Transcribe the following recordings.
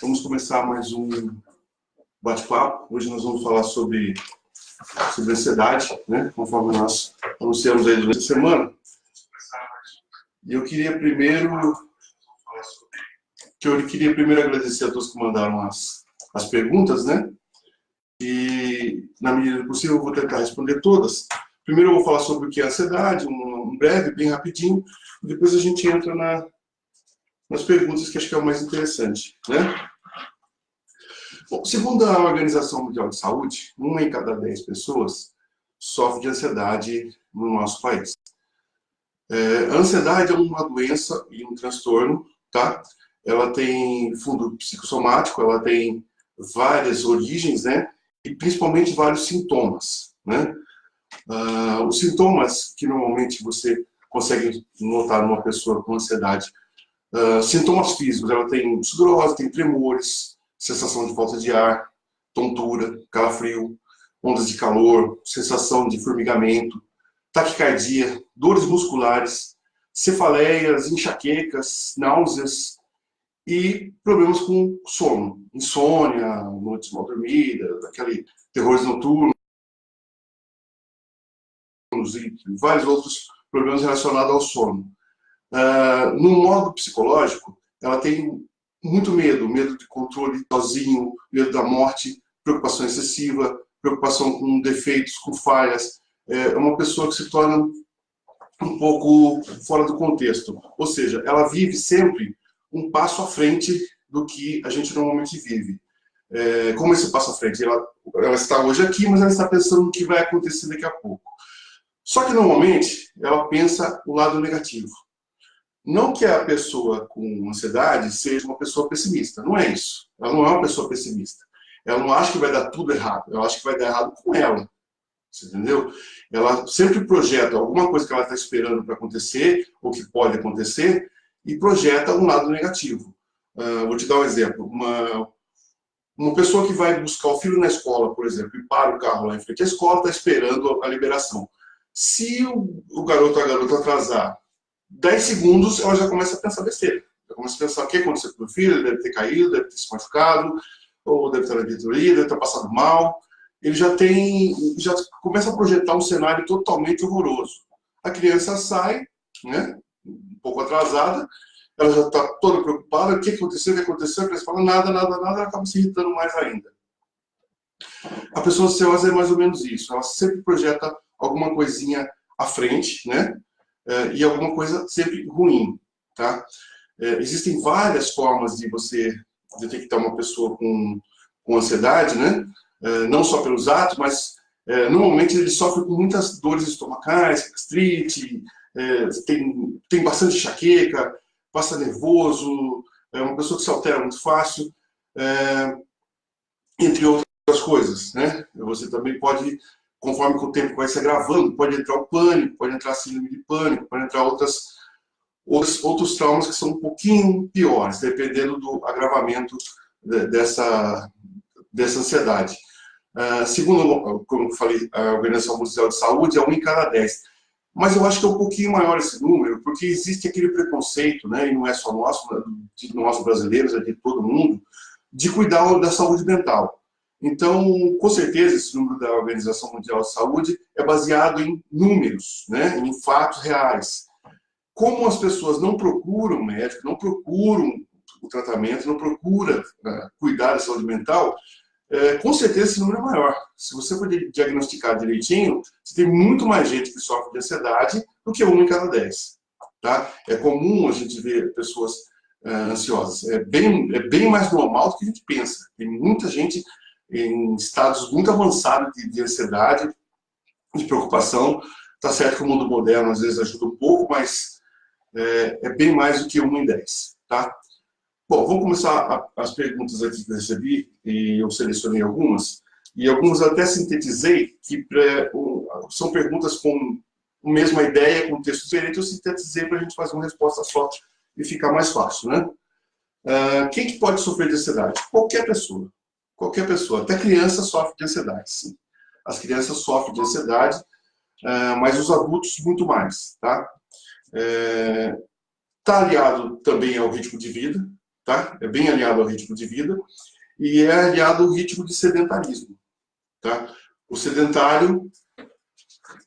Vamos começar mais um bate-papo. Hoje nós vamos falar sobre ansiedade, né? Conforme nós anunciamos aí durante a semana. E eu queria primeiro agradecer a todos que mandaram as perguntas, né? E, na medida do possível, eu vou tentar responder todas. Primeiro eu vou falar sobre o que é ansiedade, um breve, bem rapidinho, e depois a gente entra nas perguntas que acho que é o mais interessante, né? Bom, segundo a Organização Mundial de Saúde, 1 em cada 10 pessoas sofre de ansiedade no nosso país. A ansiedade é uma doença e um transtorno, tá? Ela tem fundo psicossomático, ela tem várias origens, né? E principalmente vários sintomas, né? Os sintomas que normalmente você consegue notar numa pessoa com ansiedade, sintomas físicos, ela tem sudorose, tem tremores, sensação de falta de ar, tontura, calafrio, ondas de calor, sensação de formigamento, taquicardia, dores musculares, cefaleias, enxaquecas, náuseas e problemas com sono, insônia, noites mal dormidas, aquele terrores noturnos e vários outros problemas relacionados ao sono. No modo psicológico, ela tem muito medo de controle sozinho, medo da morte, preocupação excessiva, preocupação com defeitos, com falhas. É uma pessoa que se torna um pouco fora do contexto. Ou seja, ela vive sempre um passo à frente do que a gente normalmente vive. Como esse passo à frente? Ela está hoje aqui, mas ela está pensando no que vai acontecer daqui a pouco. Só que, normalmente, ela pensa o lado negativo. Não que a pessoa com ansiedade seja uma pessoa pessimista, não é isso. Ela não é uma pessoa pessimista. Ela não acha que vai dar tudo errado, ela acha que vai dar errado com ela. Você entendeu? Ela sempre projeta alguma coisa que ela está esperando para acontecer, ou que pode acontecer, e projeta um lado negativo. Vou te dar um exemplo. Uma pessoa que vai buscar o filho na escola, por exemplo, e para o carro lá em frente à escola, está esperando a liberação. Se o garoto ou a garota atrasar 10 segundos, ela já começa a pensar besteira. Já começa a pensar o que aconteceu com o meu filho, ele deve ter caído, deve ter se machucado, ou deve estar na diretoria, deve ter passado mal. Ele já começa a projetar um cenário totalmente horroroso. A criança sai, né, um pouco atrasada, ela já está toda preocupada, o que aconteceu, a criança fala nada, ela acaba se irritando mais ainda. A pessoa ansiosa é mais ou menos isso, ela sempre projeta alguma coisinha à frente, né? E alguma coisa sempre ruim, tá? Existem várias formas de você detectar uma pessoa com ansiedade, né? Não só pelos atos, mas normalmente ele sofre com muitas dores estomacais, gastrite, tem bastante enxaqueca, passa nervoso, é uma pessoa que se altera muito fácil, entre outras coisas, né? Você também pode, conforme o tempo vai se agravando, pode entrar o pânico, pode entrar a síndrome de pânico, pode entrar outros traumas que são um pouquinho piores, dependendo do agravamento dessa ansiedade. Segundo, como eu falei, a Organização Mundial de Saúde, é 1 em cada 10. Mas eu acho que é um pouquinho maior esse número, porque existe aquele preconceito, né, e não é só nosso, de nós brasileiros, é de todo mundo, de cuidar da saúde mental. Então, com certeza, esse número da Organização Mundial de Saúde é baseado em números, né, em fatos reais. Como as pessoas não procuram médico, não procuram o tratamento, não procuram cuidar da saúde mental, com certeza esse número é maior. Se você for diagnosticar direitinho, você tem muito mais gente que sofre de ansiedade do que 1 em cada 10. Tá? É comum a gente ver pessoas ansiosas. É bem mais normal do que a gente pensa. Tem muita gente em estados muito avançados de ansiedade, de preocupação. Tá certo que o mundo moderno às vezes ajuda um pouco, mas é bem mais do que 1 em 10. Tá? Bom, vamos começar as perguntas aqui que eu recebi, e eu selecionei algumas, e algumas até sintetizei, que são perguntas com a mesma ideia, com texto diferente, eu sintetizei para a gente fazer uma resposta só e ficar mais fácil, né? Quem que pode sofrer de ansiedade? Qualquer pessoa. Qualquer pessoa. Até criança sofre de ansiedade, sim. As crianças sofrem de ansiedade, mas os adultos muito mais, tá? Está aliado também ao ritmo de vida, tá? É bem aliado ao ritmo de vida e é aliado ao ritmo de sedentarismo, tá? O sedentário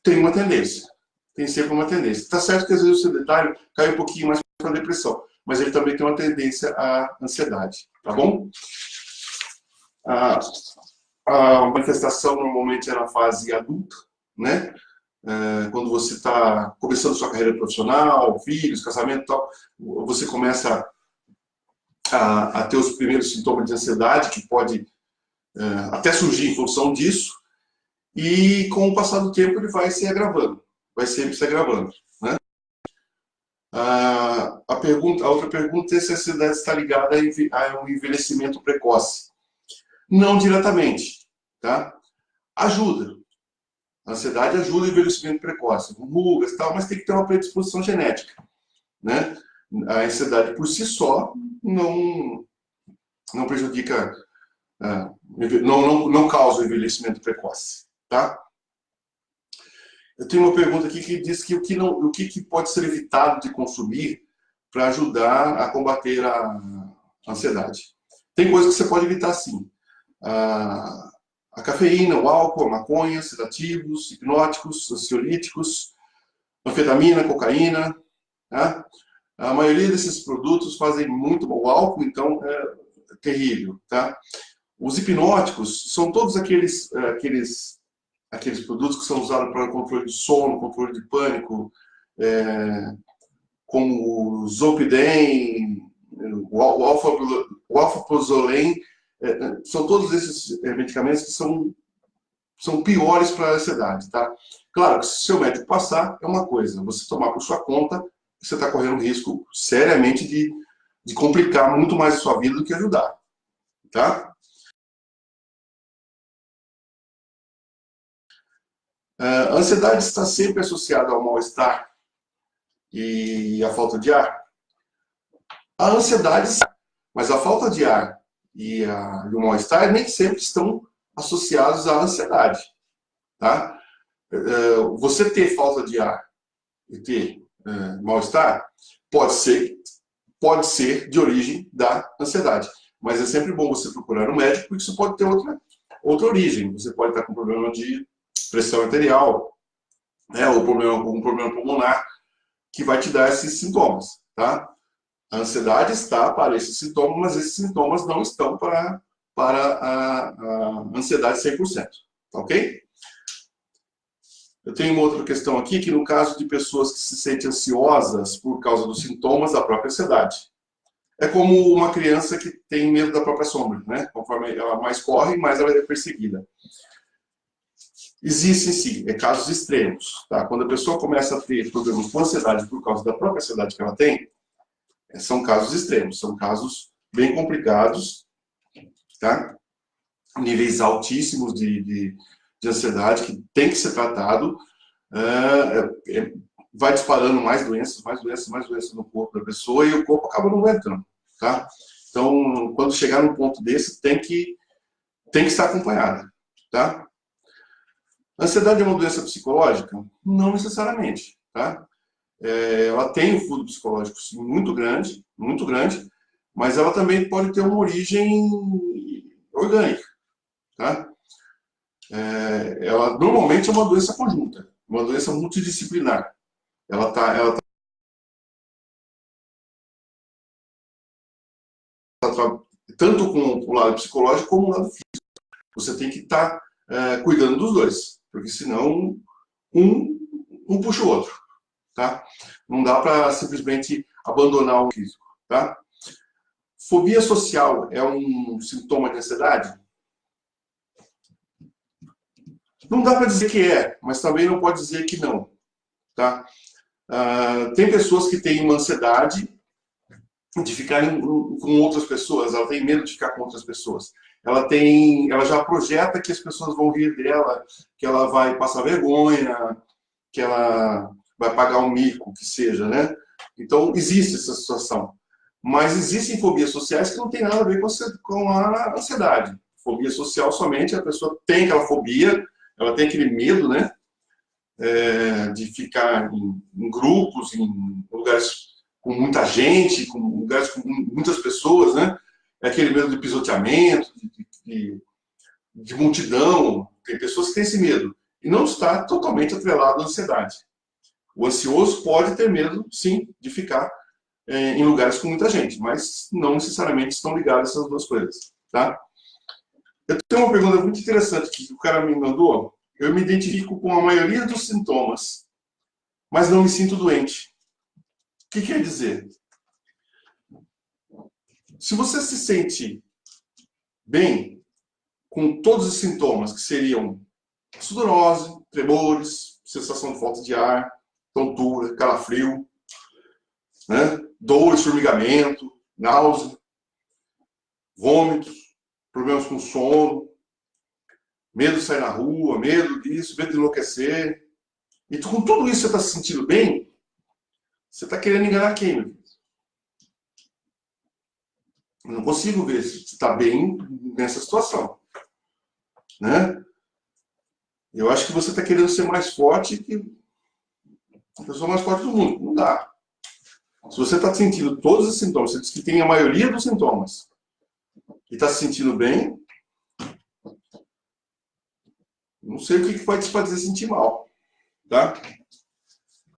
tem uma tendência, tem sempre uma tendência. Tá certo que às vezes o sedentário cai um pouquinho mais para a depressão, mas ele também tem uma tendência à ansiedade, tá bom? A manifestação normalmente é na fase adulta, né? Quando você está começando sua carreira profissional, filhos, casamento e tal, você começa a ter os primeiros sintomas de ansiedade, que pode até surgir em função disso, e com o passar do tempo ele vai se agravando, vai sempre se agravando, né? A outra pergunta é se a ansiedade está ligada a um envelhecimento precoce. Não diretamente, tá? Ajuda. A ansiedade ajuda o envelhecimento precoce, com rugas e tal, mas tem que ter uma predisposição genética, né? A ansiedade por si só não prejudica, não causa o envelhecimento precoce, tá? Eu tenho uma pergunta aqui que diz que o que pode ser evitado de consumir para ajudar a combater a ansiedade. Tem coisas que você pode evitar sim. A cafeína, o álcool, a maconha, sedativos, hipnóticos, ansiolíticos, anfetamina, cocaína, tá? A maioria desses produtos fazem muito mal. O álcool, então, é terrível, tá? Os hipnóticos são todos aqueles produtos que são usados para controle de sono, controle de pânico, como o Zolpidem, o alfaprozolen, são todos esses medicamentos que são piores para a ansiedade, tá? Claro que se o seu médico passar, é uma coisa. Você tomar por sua conta, você está correndo risco seriamente de complicar muito mais a sua vida do que ajudar, tá? A ansiedade está sempre associada ao mal-estar e à falta de ar. A ansiedade, mas a falta de ar e o mal-estar nem sempre estão associados à ansiedade, tá? Você ter falta de ar e ter mal-estar pode ser de origem da ansiedade, mas é sempre bom você procurar um médico, porque isso pode ter outra origem. Você pode estar com problema de pressão arterial, né, ou algum problema pulmonar, que vai te dar esses sintomas, tá? A ansiedade está para esses sintomas, mas esses sintomas não estão para a ansiedade 100%, tá ok? Eu tenho uma outra questão aqui, que no caso de pessoas que se sentem ansiosas por causa dos sintomas da própria ansiedade. É como uma criança que tem medo da própria sombra, né? Conforme ela mais corre, mais ela é perseguida. Existem, sim, casos extremos, tá? Quando a pessoa começa a ter problemas com ansiedade por causa da própria ansiedade que ela tem, são casos extremos, são casos bem complicados, tá? Níveis altíssimos de ansiedade que tem que ser tratado, vai disparando mais doenças no corpo da pessoa e o corpo acaba não aguentando, tá? Então, quando chegar num ponto desse, tem que estar acompanhada, tá? A ansiedade é uma doença psicológica? Não necessariamente, tá? Ela tem um fundo psicológico sim, muito grande, mas ela também pode ter uma origem orgânica, tá? Ela normalmente é uma doença conjunta, uma doença multidisciplinar. Ela tá tanto com o lado psicológico como o lado físico. Você tem que estar cuidando dos dois, porque senão um puxa o outro, tá? Não dá para simplesmente abandonar o físico, tá? Fobia social é um sintoma de ansiedade? Não dá para dizer que é, mas também não pode dizer que não, tá? Tem pessoas que têm uma ansiedade de ficar com outras pessoas, ela tem medo de ficar com outras pessoas. Ela já projeta que as pessoas vão rir dela, que ela vai passar vergonha, que ela vai pagar um mico, que seja, né? Então, existe essa situação. Mas existem fobias sociais que não tem nada a ver com a ansiedade. Fobia social somente a pessoa tem aquela fobia, ela tem aquele medo, né? De ficar em grupos, em lugares com muita gente, com lugares com muitas pessoas, né? É aquele medo de pisoteamento, de multidão. Tem pessoas que têm esse medo. E não está totalmente atrelado à ansiedade. O ansioso pode ter medo, sim, de ficar em lugares com muita gente, mas não necessariamente estão ligadas essas duas coisas, tá? Eu tenho uma pergunta muito interessante que o cara me mandou. Eu me identifico com a maioria dos sintomas, mas não me sinto doente. O que quer dizer? Se você se sente bem com todos os sintomas, que seriam sudorose, tremores, sensação de falta de ar, tontura, calafrio, né? Dores, formigamento, náusea, vômitos, problemas com sono, medo de sair na rua, medo disso, medo de enlouquecer. E com tudo isso você está se sentindo bem, você está querendo enganar quem, meu filho? Eu não consigo ver se você está bem nessa situação, né? Eu acho que você está querendo ser mais forte que a pessoa mais forte do mundo. Não dá. Se você está sentindo todos os sintomas, você diz que tem a maioria dos sintomas, e está se sentindo bem, não sei o que pode te fazer sentir mal, tá?